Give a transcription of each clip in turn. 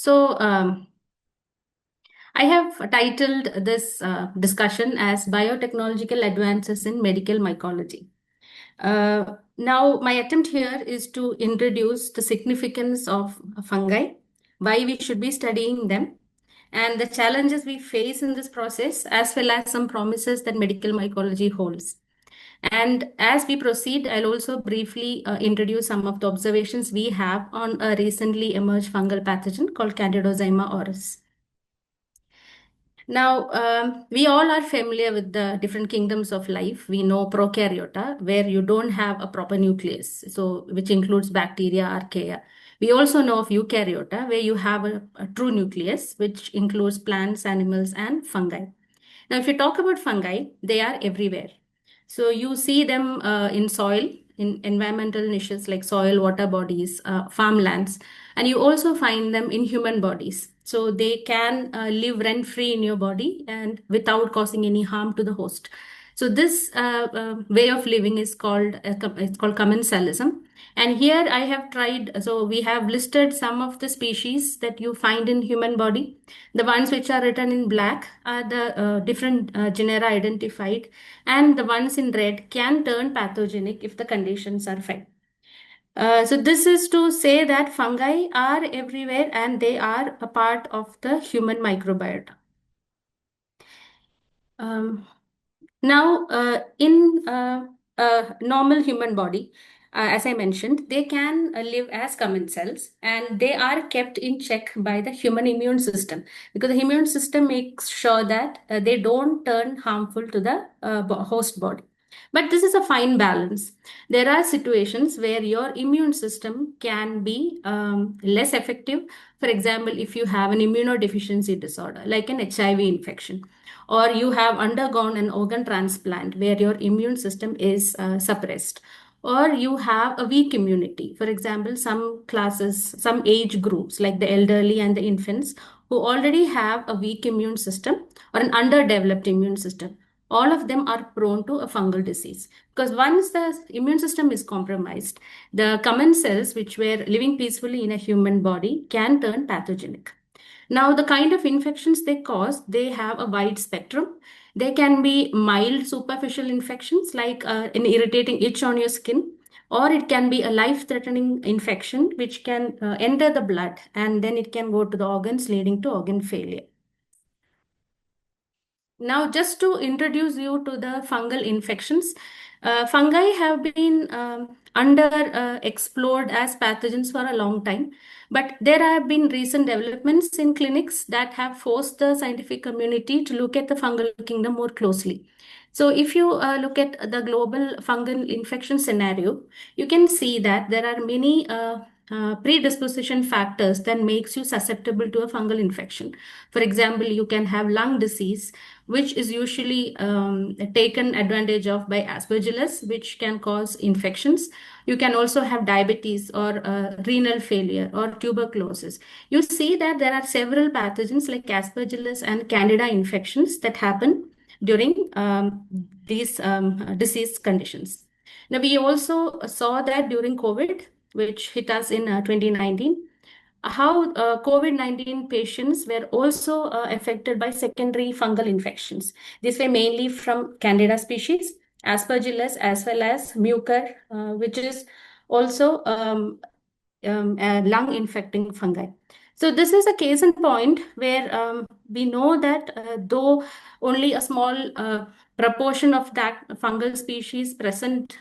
So, I have titled this discussion as Biotechnological Advances in Medical Mycology. Now, my attempt here is to introduce the significance of fungi, why we should be studying them, and the challenges we face in this process, as well as some promises that medical mycology holds. And as we proceed, I'll also briefly introduce some of the observations we have on a recently emerged fungal pathogen called Candidozyma auris. Now, we all are familiar with the different kingdoms of life. We know prokaryota, where you don't have a proper nucleus, so which includes bacteria, archaea. We also know of eukaryota, where you have a true nucleus, which includes plants, animals, and fungi. Now, if you talk about fungi, they are everywhere. So you see them in soil, in environmental niches like soil, water bodies, farmlands, and you also find them in human bodies. So they can live rent free in your body and without causing any harm to the host. So this way of living is called it's called commensalism. And here I have tried. So we have listed some of the species that you find in human body. The ones which are written in black are the different genera identified, and the ones in red can turn pathogenic if the conditions are fine. So this is to say that fungi are everywhere and they are a part of the human microbiota. Um, Now, in a normal human body, as I mentioned, they can live as commensals and they are kept in check by the human immune system because the immune system makes sure that they don't turn harmful to the host body. But this is a fine balance. There are situations where your immune system can be less effective. For example, if you have an immunodeficiency disorder, like an HIV infection, or you have undergone an organ transplant where your immune system is suppressed, or you have a weak immunity. For example, some classes, some age groups like the elderly and the infants who already have a weak immune system or an underdeveloped immune system, all of them are prone to a fungal disease because once the immune system is compromised, the common cells which were living peacefully in a human body can turn pathogenic. Now, the kind of infections they cause, they have a wide spectrum. They can be mild superficial infections like an irritating itch on your skin, or it can be a life-threatening infection which can enter the blood and then it can go to the organs leading to organ failure. Now, just to introduce you to the fungal infections, fungi have been under explored as pathogens for a long time, but there have been recent developments in clinics that have forced the scientific community to look at the fungal kingdom more closely. So, if you look at the global fungal infection scenario, you can see that there are many predisposition factors that makes you susceptible to a fungal infection. For example, you can have lung disease, which is usually taken advantage of by aspergillus, which can cause infections. You can also have diabetes or renal failure or tuberculosis. You see that there are several pathogens like aspergillus and candida infections that happen during these disease conditions. Now, we also saw that during COVID, which hit us in 2019, how COVID-19 patients were also affected by secondary fungal infections. These were mainly from Candida species, Aspergillus, as well as Mucor, which is also a lung infecting fungi. So this is a case in point where we know that though only a small proportion of that fungal species present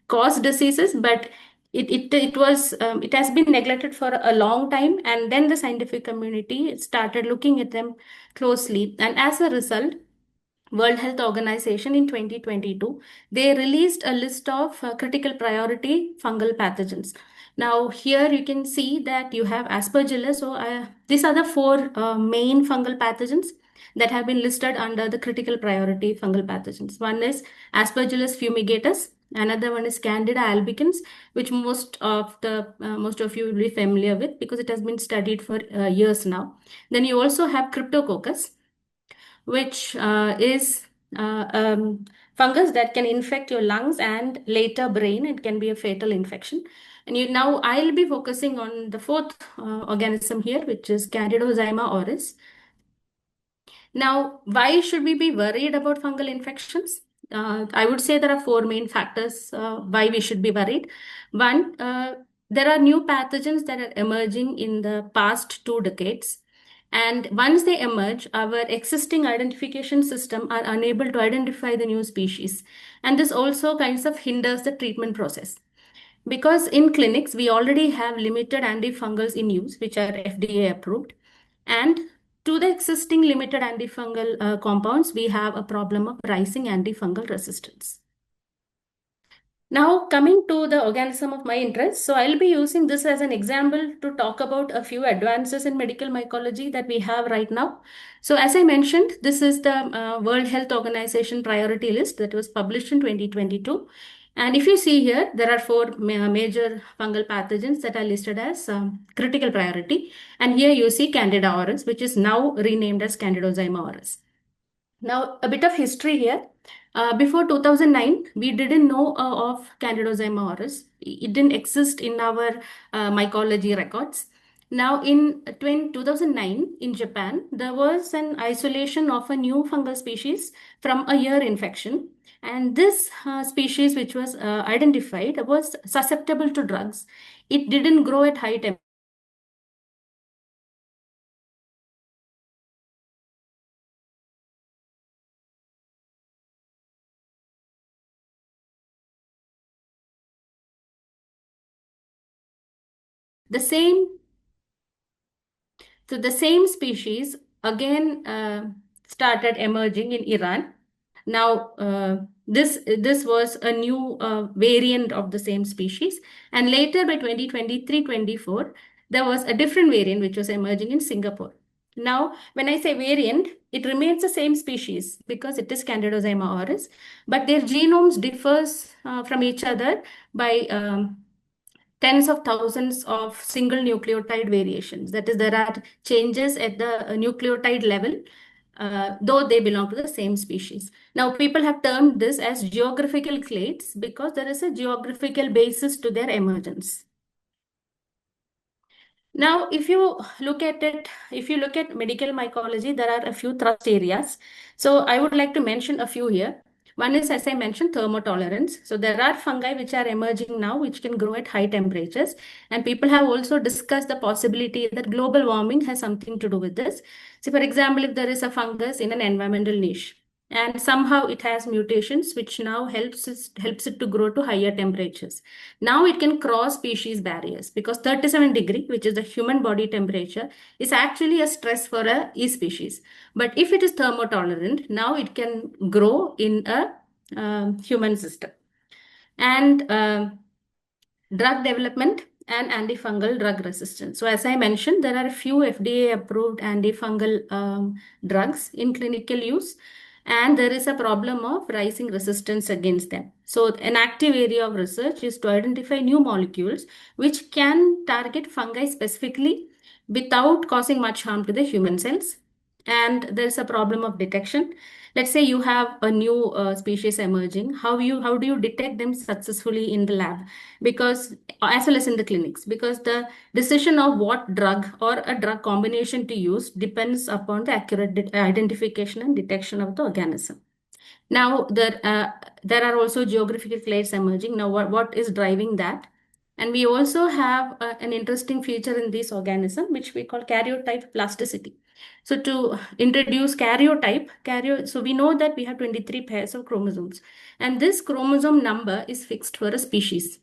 cause diseases, but it has been neglected for a long time, and then the scientific community started looking at them closely, and as a result, World Health Organization in 2022, they released a list of critical priority fungal pathogens. Now, here you can see that you have Aspergillus. So, these are the four main fungal pathogens that have been listed under the critical priority fungal pathogens. One is Aspergillus fumigatus. Another one is Candida albicans, which most of you will be familiar with because it has been studied for years now. Then you also have Cryptococcus, which is fungus that can infect your lungs and later brain. It can be a fatal infection. Now I'll be focusing on the fourth organism here, which is Candidozyma auris. Now, why should we be worried about fungal infections? I would say there are four main factors why we should be worried. One, there are new pathogens that are emerging in the past 2 decades. And once they emerge, our existing identification system are unable to identify the new species. And this also kinds of hinders the treatment process. Because in clinics, we already have limited antifungals in use, which are FDA approved. And to the existing limited antifungal compounds, we have a problem of rising antifungal resistance. Now, coming to the organism of my interest, so I'll be using this as an example to talk about a few advances in medical mycology that we have right now. So, as I mentioned, this is the World Health Organization priority list that was published in 2022. And if you see here, there are four major fungal pathogens that are listed as critical priority. And here you see Candida auris, which is now renamed as Candidozyma auris. Now, a bit of history here. Before 2009, we didn't know of Candidozyma auris. It didn't exist in our mycology records. Now, in 2009, in Japan, there was an isolation of a new fungal species from a ear infection. And this species, which was identified, was susceptible to drugs. It didn't grow at high temperature. The same So the same species again started emerging in Iran. Now, this was a new variant of the same species, and later by 2023-24, there was a different variant which was emerging in Singapore. Now, when I say variant, it remains the same species because it is Candidozyma auris, but their genomes differs from each other by tens of thousands of single nucleotide variations. That is, there are changes at the nucleotide level, though they belong to the same species. Now, people have termed this as geographical clades because there is a geographical basis to their emergence. Now, if you look at medical mycology, there are a few thrust areas. So I would like to mention a few here. One is, as I mentioned, thermotolerance. So there are fungi which are emerging now, which can grow at high temperatures. And people have also discussed the possibility that global warming has something to do with this. So for example, if there is a fungus in an environmental niche, and somehow it has mutations which now helps it to grow to higher temperatures. Now it can cross species barriers because 37 degree, which is the human body temperature, is actually a stress for a E species. But if it is thermotolerant, now it can grow in a human system. And drug development and antifungal drug resistance. So as I mentioned, there are a few FDA approved antifungal drugs in clinical use, and there is a problem of rising resistance against them. So an active area of research is to identify new molecules which can target fungi specifically without causing much harm to the human cells. And there's a problem of detection. Let's say you have a new species emerging. How do you detect them successfully in the lab? Because as well as in the clinics, because the decision of what drug or a drug combination to use depends upon the accurate identification and detection of the organism. Now, there are also geographical clades emerging. Now, what is driving that? And we also have an interesting feature in this organism, which we call karyotype plasticity. So to introduce so we know that we have 23 pairs of chromosomes, and this chromosome number is fixed for a species.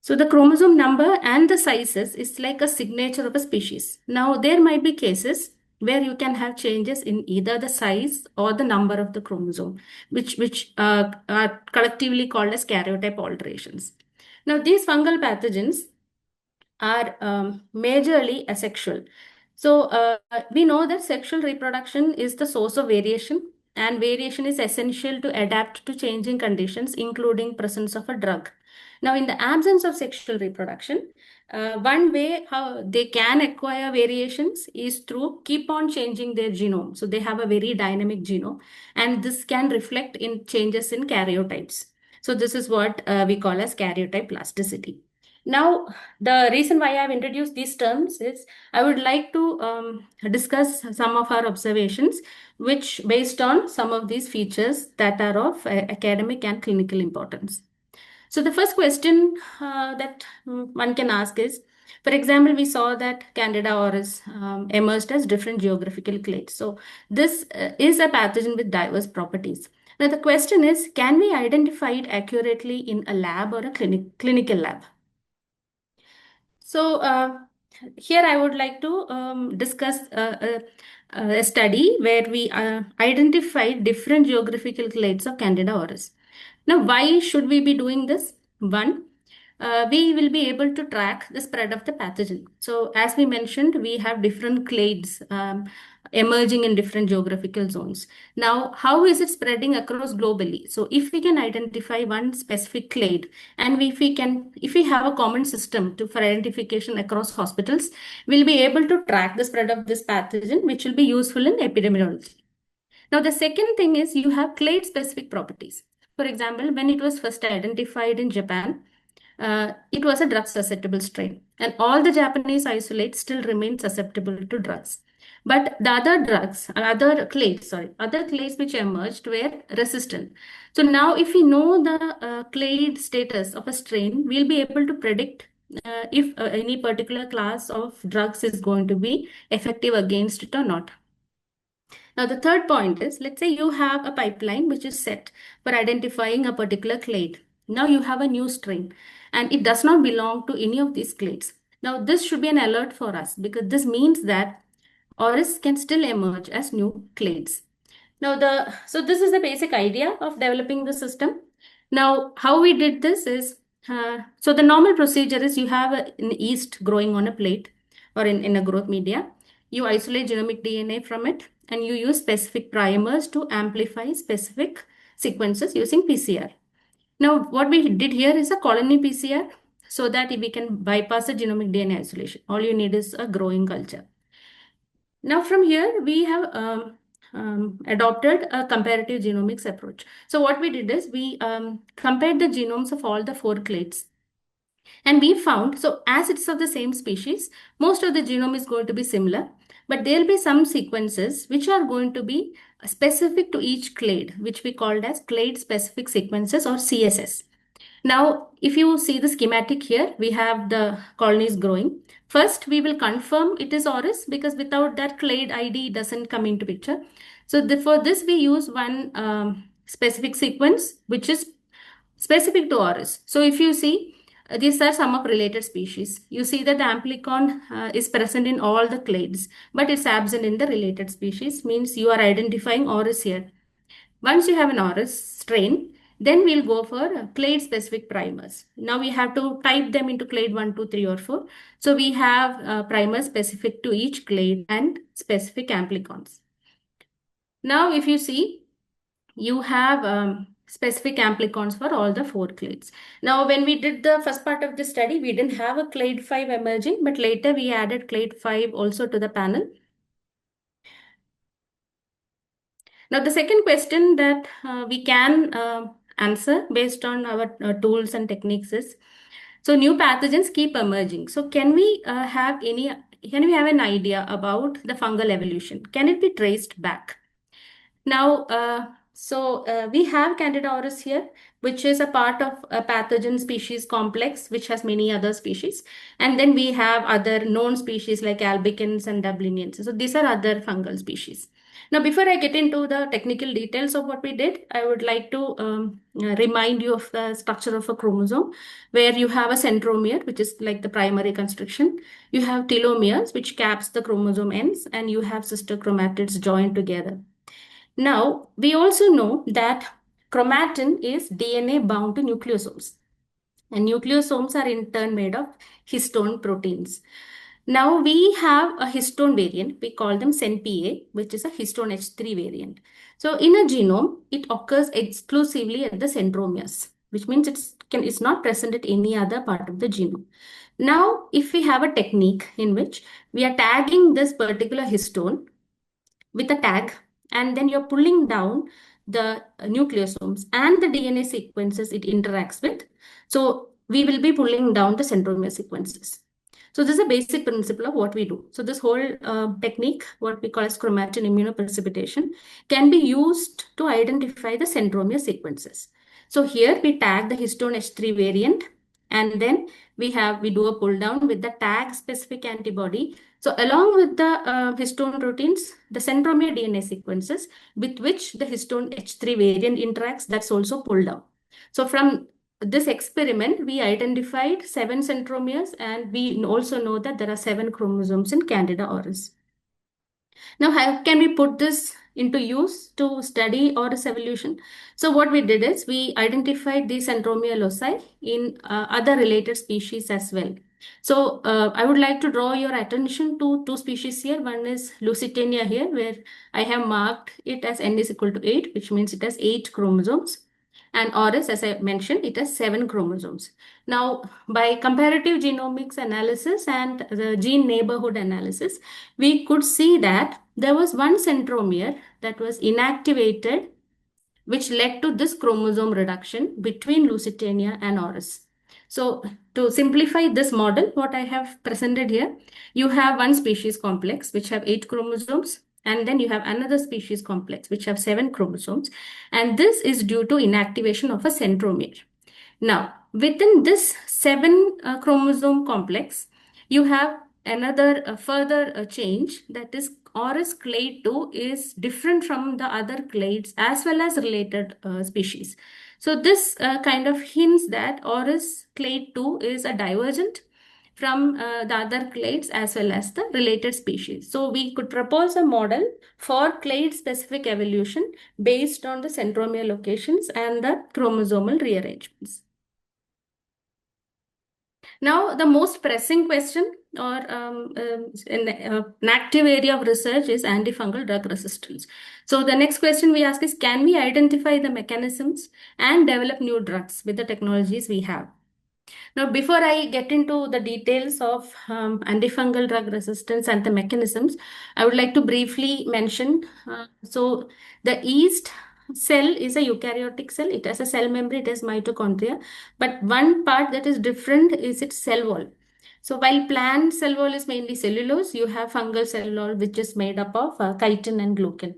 So the chromosome number and the sizes is like a signature of a species. Now, there might be cases where you can have changes in either the size or the number of the chromosome, which are collectively called as karyotype alterations. Now, these fungal pathogens are majorly asexual. So we know that sexual reproduction is the source of variation, and variation is essential to adapt to changing conditions, including presence of a drug. Now, in the absence of sexual reproduction, one way how they can acquire variations is through keep on changing their genome. So they have a very dynamic genome, and this can reflect in changes in karyotypes. So this is what we call as karyotype plasticity. Now, the reason why I have introduced these terms is I would like to discuss some of our observations, which based on some of these features that are of academic and clinical importance. So the first question that one can ask is, for example, we saw that Candida auris emerged as different geographical clades. So this is a pathogen with diverse properties. Now the question is, can we identify it accurately in a lab or a clinical lab? So here I would like to discuss a study where we identified different geographical clades of Candida auris. Now, why should we be doing this? One, we will be able to track the spread of the pathogen. So, as we mentioned, we have different clades emerging in different geographical zones. Now, how is it spreading across globally? So, if we can identify one specific clade, and if we have a common system for identification across hospitals, we'll be able to track the spread of this pathogen, which will be useful in epidemiology. Now, the second thing is you have clade specific properties. For example, when it was first identified in Japan, it was a drug susceptible strain, and all the Japanese isolates still remain susceptible to drugs. But the other clades which emerged were resistant. So now, if we know the clade status of a strain, we'll be able to predict if any particular class of drugs is going to be effective against it or not. Now, the third point is, let's say you have a pipeline which is set for identifying a particular clade. Now you have a new strain and it does not belong to any of these clades. Now, this should be an alert for us because this means that auris can still emerge as new clades. Now so this is the basic idea of developing the system. Now how we did this is so the normal procedure is you have an yeast growing on a plate or in a growth media. You isolate genomic DNA from it and you use specific primers to amplify specific sequences using PCR. Now what we did here is a colony PCR so that we can bypass the genomic DNA isolation. All you need is a growing culture. Now, from here, we have adopted a comparative genomics approach. So, what we did is we compared the genomes of all the four clades. And we found, so as it's of the same species, most of the genome is going to be similar, but there'll be some sequences which are going to be specific to each clade, which we called as clade specific sequences or CSS. Now, if you see the schematic here, we have the colonies growing. First, we will confirm it is auris because without that clade ID doesn't come into picture. So for this, we use one specific sequence which is specific to auris. So if you see, these are some of related species. You see that the amplicon is present in all the clades, but it's absent in the related species, means you are identifying auris here. Once you have an auris strain, then we'll go for clade specific primers. Now we have to type them into clade 1, 2, 3, or 4. So we have primers specific to each clade and specific amplicons. Now if you see, you have specific amplicons for all the four clades. Now when we did the first part of the study, we didn't have a clade 5 emerging, but later we added clade 5 also to the panel. Now, the second question that we can answer based on our tools and techniques is, so new pathogens keep emerging. So can we have an idea about the fungal evolution? Can it be traced back? Now, we have Candida auris here, which is a part of a pathogen species complex, which has many other species. And then we have other known species like albicans and dublinians. So these are other fungal species. Now, before I get into the technical details of what we did, I would like to remind you of the structure of a chromosome, where you have a centromere, which is like the primary construction. You have telomeres, which caps the chromosome ends, and you have sister chromatids joined together. Now, we also know that chromatin is DNA bound to nucleosomes, and nucleosomes are in turn made of histone proteins. Now, we have a histone variant, we call them SNPA, which is a histone H3 variant. So, in a genome, it occurs exclusively at the centromeres, which means it's not present at any other part of the genome. Now, if we have a technique in which we are tagging this particular histone with a tag, and then you're pulling down the nucleosomes and the DNA sequences it interacts with. So we will be pulling down the centromere sequences. So this is a basic principle of what we do. So this whole technique, what we call as chromatin immunoprecipitation, can be used to identify the centromere sequences. So here we tag the histone H3 variant, and then we do a pull down with the tag specific antibody. So along with the histone proteins, the centromere DNA sequences with which the histone H3 variant interacts, that's also pulled down. So from this experiment, we identified 7 centromeres, and we also know that there are 7 chromosomes in Candida auris. Now, how can we put this into use to study Auris evolution? So what we did is we identified the centromere loci in other related species as well. So I would like to draw your attention to 2 species here. One is Lusitania here, where I have marked it as n is equal to 8, which means it has 8 chromosomes. And Auris, as I mentioned, it has 7 chromosomes. Now, by comparative genomics analysis and the gene neighborhood analysis, we could see that there was one centromere that was inactivated, which led to this chromosome reduction between Lusitania and Auris. So, to simplify this model, what I have presented here, you have one species complex which have 8 chromosomes, and then you have another species complex which have 7 chromosomes, and this is due to inactivation of a centromere. Now, within this 7 chromosome complex, you have another further change, that is Auris clade 2 is different from the other clades as well as related species. So this kind of hints that Auris clade 2 is a divergent from the other clades as well as the related species. So we could propose a model for clade specific evolution based on the centromere locations and the chromosomal rearrangements. Now, the most pressing question or an active area of research is antifungal drug resistance. So the next question we ask is, can we identify the mechanisms and develop new drugs with the technologies we have? Now, before I get into the details of antifungal drug resistance and the mechanisms, I would like to briefly mention, so the yeast cell is a eukaryotic cell. It has a cell membrane, it has mitochondria. But one part that is different is its cell wall. So while plant cell wall is mainly cellulose, you have fungal cell wall, which is made up of chitin and glucan.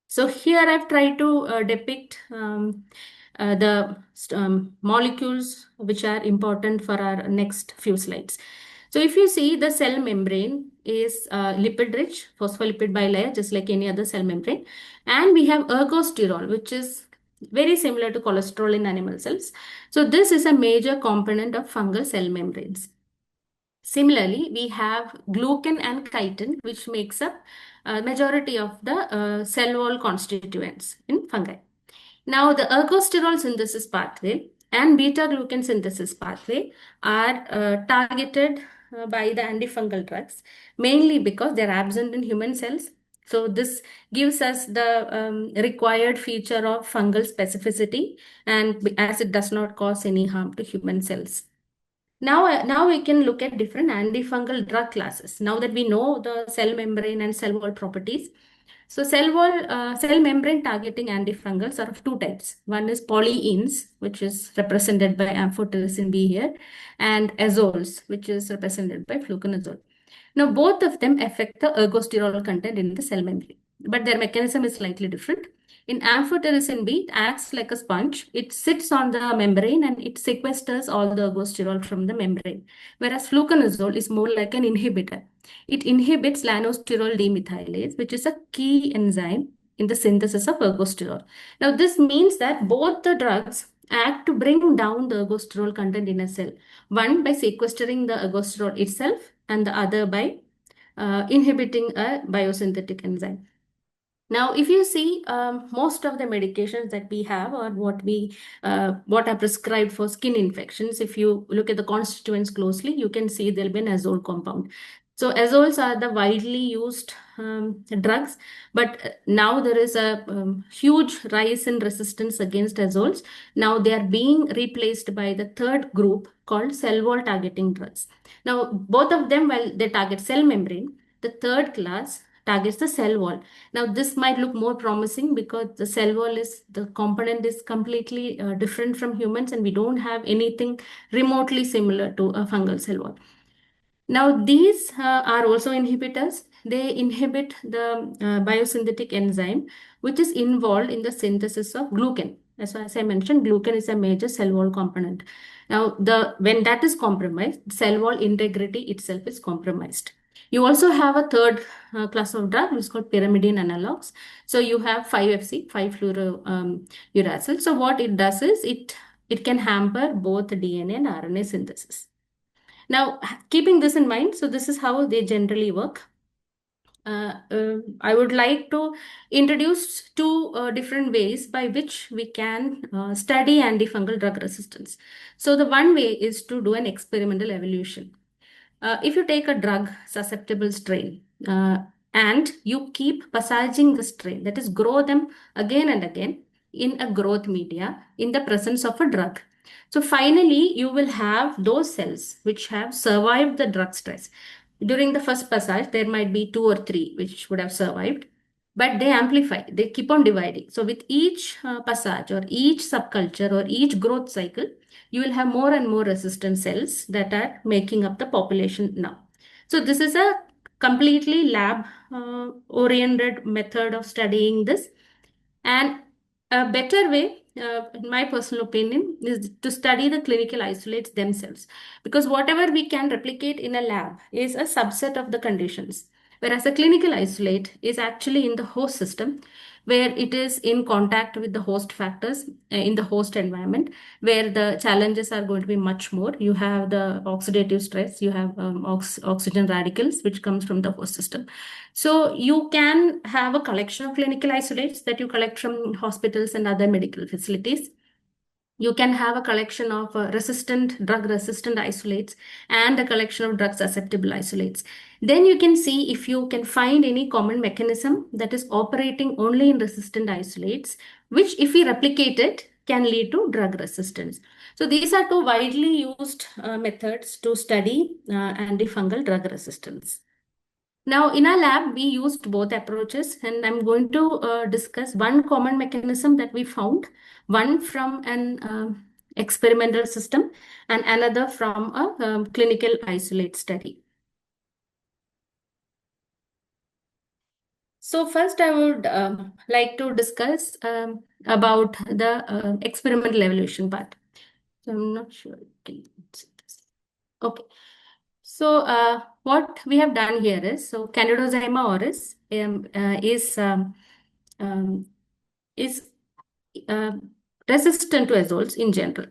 So here I've tried to depict the molecules which are important for our next few slides. So if you see, the cell membrane is lipid rich, phospholipid bilayer, just like any other cell membrane. And we have ergosterol, which is very similar to cholesterol in animal cells. So this is a major component of fungal cell membranes. Similarly, we have glucan and chitin, which makes up majority of the cell wall constituents in fungi. Now, the ergosterol synthesis pathway and beta-glucan synthesis pathway are targeted by the antifungal drugs, mainly because they're absent in human cells. So this gives us the required feature of fungal specificity, and as it does not cause any harm to human cells. Now we can look at different antifungal drug classes. Now that we know the cell membrane and cell wall properties, so cell membrane targeting antifungals are of 2 types. One is polyenes, which is represented by amphotericin B here, and azoles, which is represented by fluconazole. Now, both of them affect the ergosterol content in the cell membrane, but their mechanism is slightly different. In amphotericin B, it acts like a sponge. It sits on the membrane and it sequesters all the ergosterol from the membrane, whereas fluconazole is more like an inhibitor. It inhibits lanosterol demethylase, which is a key enzyme in the synthesis of ergosterol. Now, this means that both the drugs act to bring down the ergosterol content in a cell, one by sequestering the ergosterol itself and the other by inhibiting a biosynthetic enzyme. Now, if you see, most of the medications that we have, or what are prescribed for skin infections, if you look at the constituents closely, you can see there'll be an azole compound. So azoles are the widely used drugs, but now there is a huge rise in resistance against azoles. Now they are being replaced by the third group called cell wall targeting drugs. Now, both of them, while they target cell membrane, the third class targets the cell wall. Now, this might look more promising because the cell wall is the component is completely different from humans, and we don't have anything remotely similar to a fungal cell wall. Now, these are also inhibitors. They inhibit the biosynthetic enzyme, which is involved in the synthesis of glucan. As I mentioned, glucan is a major cell wall component. Now, when that is compromised, cell wall integrity itself is compromised. You also have a third class of drug, which is called pyrimidine analogs. So you have 5-FC, 5-fluorouracil. So what it does is it can hamper both DNA and RNA synthesis. Now, keeping this in mind, so this is how they generally work. I would like to introduce two different ways by which we can study antifungal drug resistance. So the one way is to do an experimental evolution. If you take a drug susceptible strain and you keep passaging the strain, that is, grow them again and again in a growth media in the presence of a drug. So finally, you will have those cells which have survived the drug stress. During the first passage, there might be two or three which would have survived, but they amplify, they keep on dividing. So with each passage or each subculture or each growth cycle, you will have more and more resistant cells that are making up the population now. So this is a completely lab oriented method of studying this. And a better way, in my personal opinion, is to study the clinical isolates themselves. Because whatever we can replicate in a lab is a subset of the conditions, whereas a clinical isolate is actually in the host system, where it is in contact with the host factors in the host environment, where the challenges are going to be much more. You have the oxidative stress, you have oxygen radicals, which comes from the host system. So you can have a collection of clinical isolates that you collect from hospitals and other medical facilities. You can have a collection of drug resistant isolates and a collection of drug susceptible isolates. Then you can see if you can find any common mechanism that is operating only in resistant isolates, which if we replicate it can lead to drug resistance. So these are two widely used methods to study antifungal drug resistance. Now, in our lab, we used both approaches, and I'm going to discuss one common mechanism that we found, one from an experimental system and another from a clinical isolate study. So first, I would like to discuss about the experimental evolution part. So I'm not sure. Can see this. Okay. So what we have done here is, so Candidozyma auris um, is uh, resistant to azoles in general.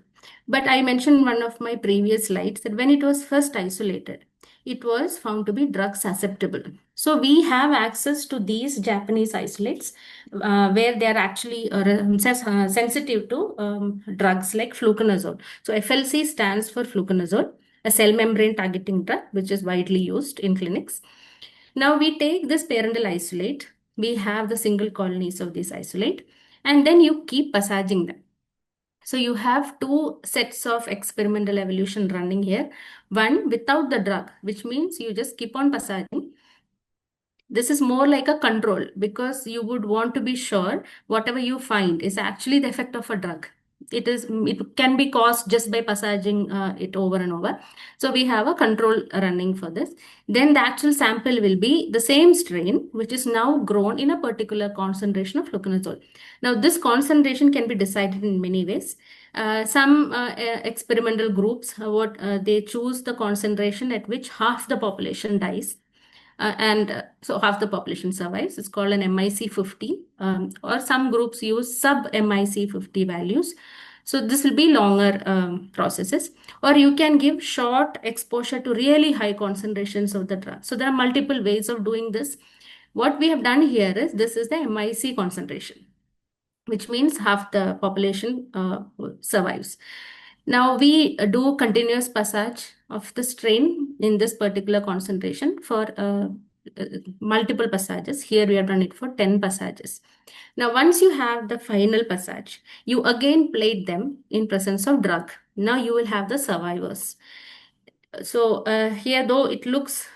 But I mentioned in one of my previous slides that when it was first isolated, it was found to be drug susceptible. So we have access to these Japanese isolates where they are actually sensitive to drugs like fluconazole. So FLC stands for fluconazole, a cell membrane targeting drug, which is widely used in clinics. Now we take this parental isolate, we have the single colonies of this isolate, and then you keep passaging them. So you have two sets of experimental evolution running here. One without the drug, which means you just keep on passaging. This is more like a control because you would want to be sure whatever you find is actually the effect of a drug. It can be caused just by passaging it over and over. So we have a control running for this. Then the actual sample will be the same strain, which is now grown in a particular concentration of fluconazole. Now this concentration can be decided in many ways. Some experimental groups, they choose the concentration at which half the population dies. And so half the population survives. It's called an MIC 50, or some groups use sub MIC 50 values. So this will be longer processes, or you can give short exposure to really high concentrations of the drug. So there are multiple ways of doing this. What we have done here is this is the MIC concentration, which means half the population survives. Now we do continuous passage of the strain in this particular concentration for multiple passages. Here we have done it for 10 passages. Now once you have the final passage, you again plate them in presence of drug. Now you will have the survivors. So here though it looks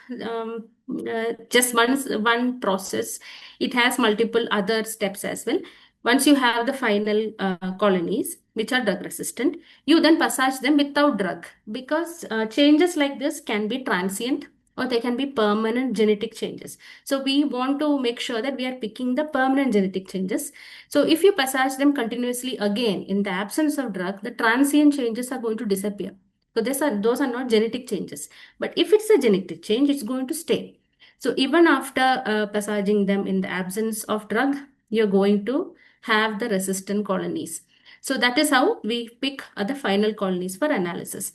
just one process. It has multiple other steps as well. Once you have the final colonies which are drug resistant, you then passage them without drug, because changes like this can be transient or they can be permanent genetic changes. So we want to make sure that we are picking the permanent genetic changes. So if you passage them continuously again in the absence of drug, the transient changes are going to disappear. So those are not genetic changes. But if it's a genetic change, it's going to stay. So even after passaging them in the absence of drug, you're going to have the resistant colonies. So that is how we pick the final colonies for analysis.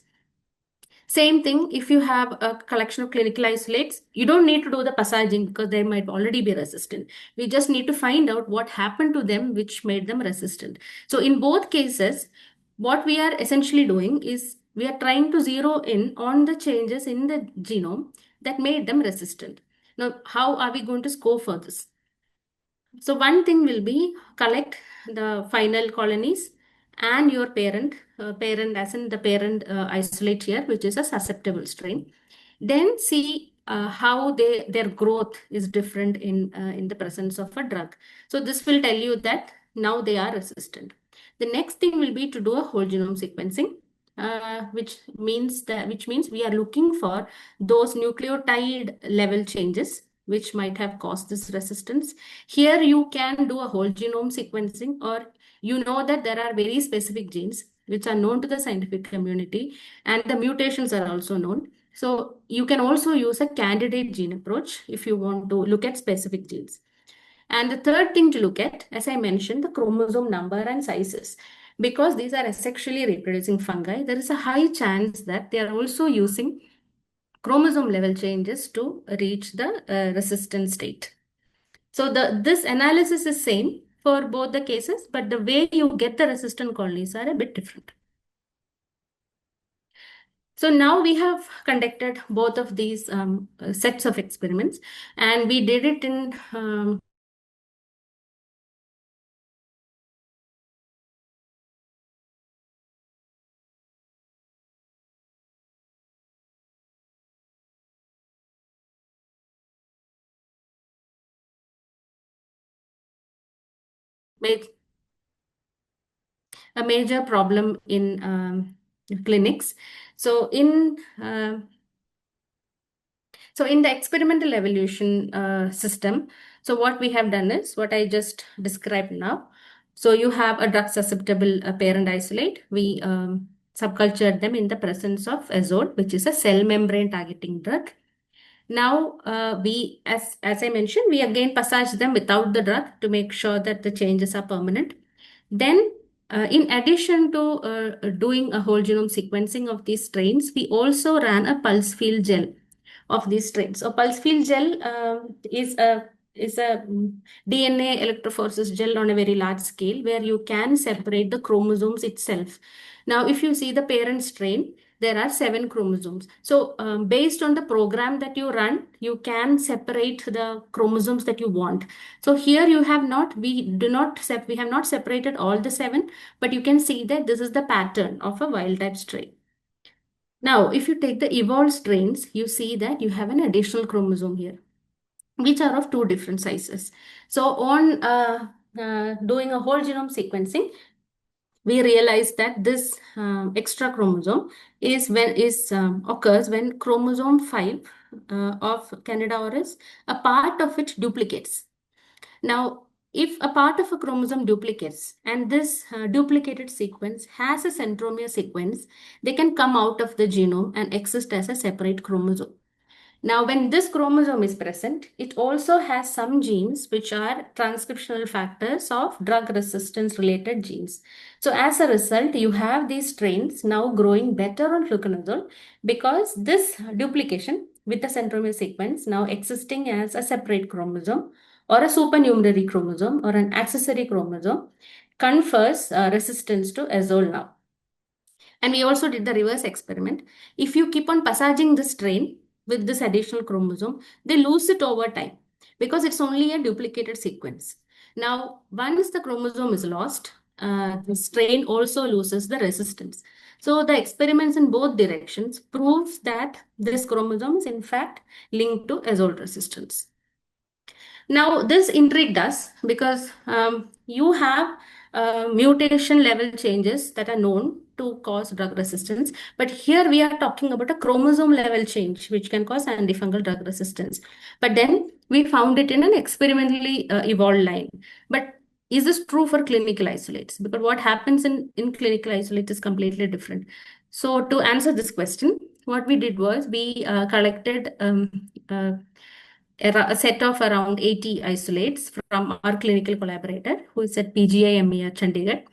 Same thing, if you have a collection of clinical isolates, you don't need to do the passaging because they might already be resistant. We just need to find out what happened to them which made them resistant. So in both cases, what we are essentially doing is we are trying to zero in on the changes in the genome that made them resistant. Now, how are we going to score for this? So one thing will be collect the final colonies and your parent as in the parent isolate here, which is a susceptible strain. Then see how their growth is different in the presence of a drug. So this will tell you that now they are resistant. The next thing will be to do a whole genome sequencing, which means we are looking for those nucleotide level changes which might have caused this resistance. Here you can do a whole genome sequencing, or you know that there are very specific genes which are known to the scientific community and the mutations are also known. So you can also use a candidate gene approach if you want to look at specific genes. And the third thing to look at, as I mentioned, the chromosome number and sizes. Because these are asexually reproducing fungi, there is a high chance that they are also using chromosome level changes to reach the resistant state. So this analysis is same for both the cases, but the way you get the resistant colonies are a bit different. So now we have conducted both of these sets of experiments, and we did it in ma- a major problem in clinics. So in the experimental evolution system, so what we have done is what I just described now. So you have a drug susceptible parent isolate. We subcultured them in the presence of azole, which is a cell membrane targeting drug. Now, as I mentioned, we again passage them without the drug to make sure that the changes are permanent. Then, in addition to doing a whole genome sequencing of these strains, we also ran a pulse field gel of these strains. So, pulse field gel is a DNA electrophoresis gel on a very large scale where you can separate the chromosomes itself. Now, if you see the parent strain, there are 7 chromosomes. So based on the program that you run, you can separate the chromosomes that you want. So here you have not, we have not separated all the 7, but you can see that this is the pattern of a wild type strain. Now, if you take the evolved strains, you see that you have an additional chromosome here, which are of 2 different sizes. So on doing a whole genome sequencing, we realized that this extra chromosome occurs when chromosome 5 of Candida auris, a part of it duplicates. Now, if a part of a chromosome duplicates and this duplicated sequence has a centromere sequence, they can come out of the genome and exist as a separate chromosome. Now, when this chromosome is present, it also has some genes which are transcriptional factors of drug resistance related genes. So, as a result, you have these strains now growing better on fluconazole because this duplication with the centromere sequence now existing as a separate chromosome or a supernumerary chromosome or an accessory chromosome confers resistance to azole now. And we also did the reverse experiment. If you keep on passaging this strain with this additional chromosome, they lose it over time because it's only a duplicated sequence. Now, once the chromosome is lost, the strain also loses the resistance. So the experiments in both directions proves that this chromosome is in fact linked to azole resistance. Now, this intrigued us because you have mutation level changes that are known to cause drug resistance. But here we are talking about a chromosome level change, which can cause antifungal drug resistance. But then we found it in an experimentally evolved line. But is this true for clinical isolates? Because what happens in clinical isolates is completely different. So to answer this question, what we did was we collected a set of around 80 isolates from our clinical collaborator who is at PGIME at Chandigarh.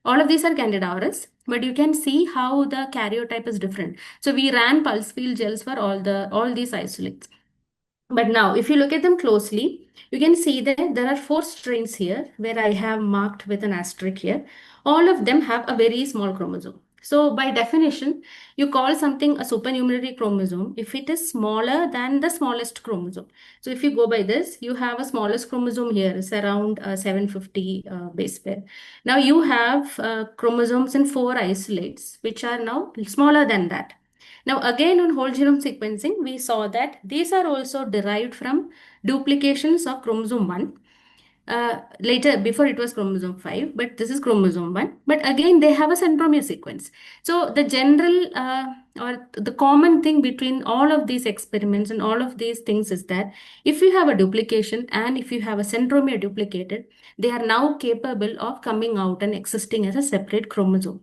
All of these are Candida auris, but you can see how the karyotype is different. So we ran pulse field gels for all these isolates. But now, if you look at them closely, you can see that there are four strains here where I have marked with an asterisk here. All of them have a very small chromosome. So by definition, you call something a supernumerary chromosome if it is smaller than the smallest chromosome. So if you go by this, you have a smallest chromosome here is around 750 base pair. Now you have chromosomes in four isolates, which are now smaller than that. Now, again, on whole genome sequencing, we saw that these are also derived from duplications of chromosome 1. Later, before it was chromosome 5, but this is chromosome 1. But again, they have a centromere sequence. So, the general or the common thing between all of these experiments and all of these things is that if you have a duplication and if you have a centromere duplicated, they are now capable of coming out and existing as a separate chromosome.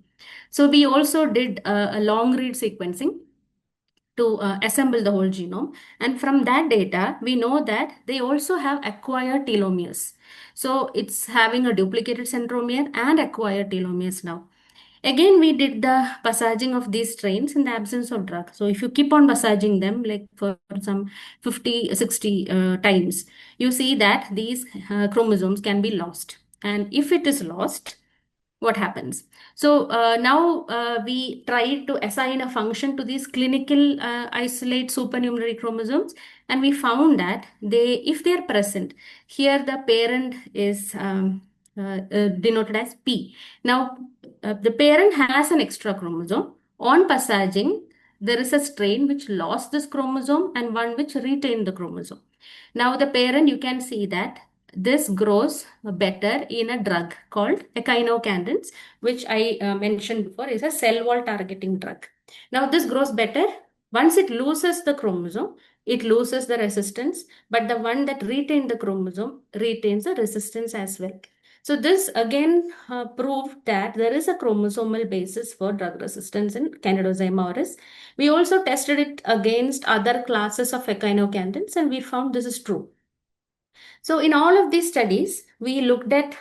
So, we also did a long read sequencing to assemble the whole genome. And from that data, we know that they also have acquired telomeres. So it's having a duplicated centromere and acquired telomeres now. Again, we did the passaging of these strains in the absence of drug. So if you keep on passaging them like for some 50, 60 times, you see that these chromosomes can be lost. And if it is lost, what happens? So now we try to assign a function to these clinical isolate supernumerary chromosomes, and we found that if they are present, here the parent is denoted as P. Now, the parent has an extra chromosome. On passaging, there is a strain which lost this chromosome and one which retained the chromosome. Now, the parent, you can see that this grows better in a drug called echinocandins, which I mentioned before is a cell wall targeting drug. Now, this grows better. Once it loses the chromosome, it loses the resistance, but the one that retained the chromosome retains the resistance as well. So this again proved that there is a chromosomal basis for drug resistance in Candidozyma auris. We also tested it against other classes of echinocandins and we found this is true. So in all of these studies, we looked at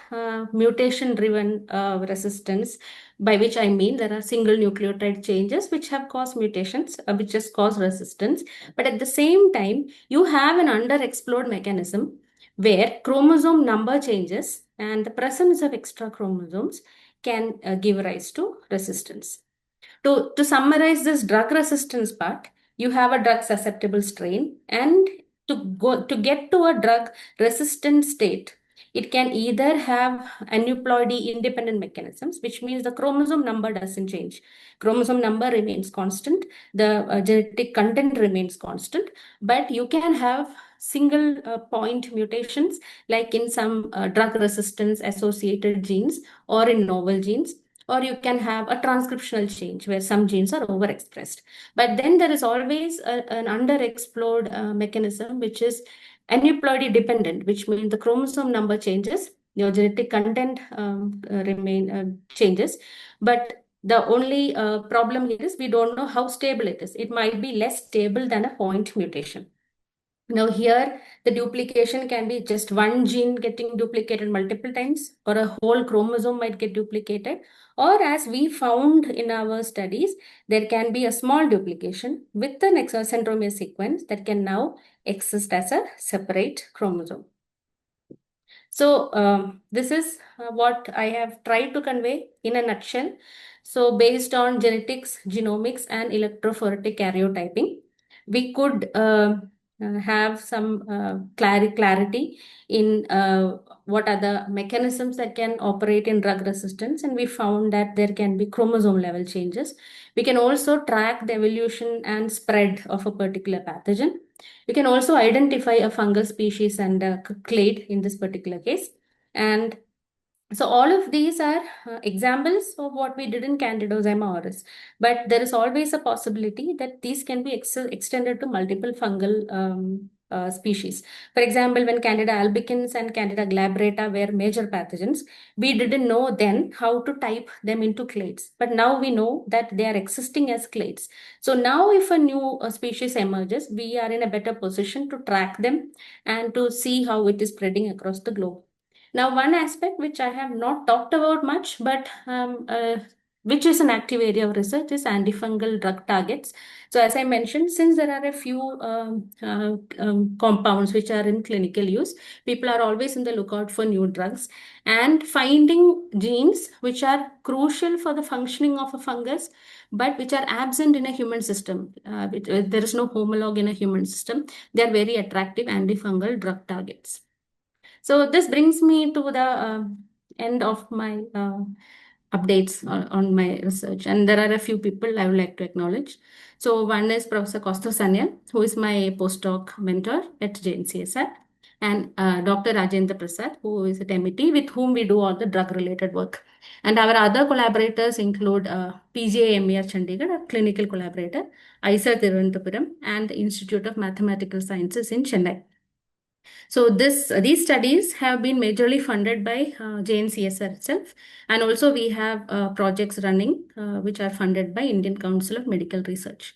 mutation-driven resistance, by which I mean there are single nucleotide changes which have caused mutations, which has caused resistance. But at the same time, you have an underexplored mechanism where chromosome number changes and the presence of extra chromosomes can give rise to resistance. To summarize this drug resistance part, you have a drug susceptible strain, and to get to a drug resistant state, it can either have aneuploidy independent mechanisms, which means the chromosome number doesn't change. Chromosome number remains constant, the genetic content remains constant, but you can have single point mutations like in some drug resistance associated genes or in novel genes, or you can have a transcriptional change where some genes are overexpressed. But then there is always an underexplored mechanism, which is aneuploidy dependent, which means the chromosome number changes, your genetic content changes. But the only problem here is we don't know how stable it is. It might be less stable than a point mutation. Now here, the duplication can be just one gene getting duplicated multiple times, or a whole chromosome might get duplicated. Or as we found in our studies, there can be a small duplication with an centromere sequence that can now exist as a separate chromosome. So this is what I have tried to convey in a nutshell. So based on genetics, genomics, and electrophoretic karyotyping, we could have some clarity in what are the mechanisms that can operate in drug resistance, and we found that there can be chromosome level changes. We can also track the evolution and spread of a particular pathogen. We can also identify a fungal species and a clade in this particular case. And so all of these are examples of what we did in Candidosema auris, but there is always a possibility that these can be extended to multiple fungal species. For example, when Candida albicans and Candida glabrata were major pathogens, we didn't know then how to type them into clades, but now we know that they are existing as clades. So now if a new species emerges, we are in a better position to track them and to see how it is spreading across the globe. Now, one aspect which I have not talked about much, but which is an active area of research, is antifungal drug targets. So, as I mentioned, since there are a few compounds which are in clinical use, people are always in the lookout for new drugs and finding genes which are crucial for the functioning of a fungus, but which are absent in a human system. There is no homologue in a human system. They are very attractive antifungal drug targets. So this brings me to the end of my updates on my research. And there are a few people I would like to acknowledge. So one is Professor Costa Sanyal, who is my postdoc mentor at JNCASR, and Dr. Rajendra Prasad, who is at MIT, with whom we do all the drug-related work. And our other collaborators include PGIMER Chandigarh, a clinical collaborator, ISA Thiruvananthapuram, and the Institute of Mathematical Sciences in Chennai. So these studies have been majorly funded by JNCSR itself, and also we have projects running which are funded by Indian Council of Medical Research.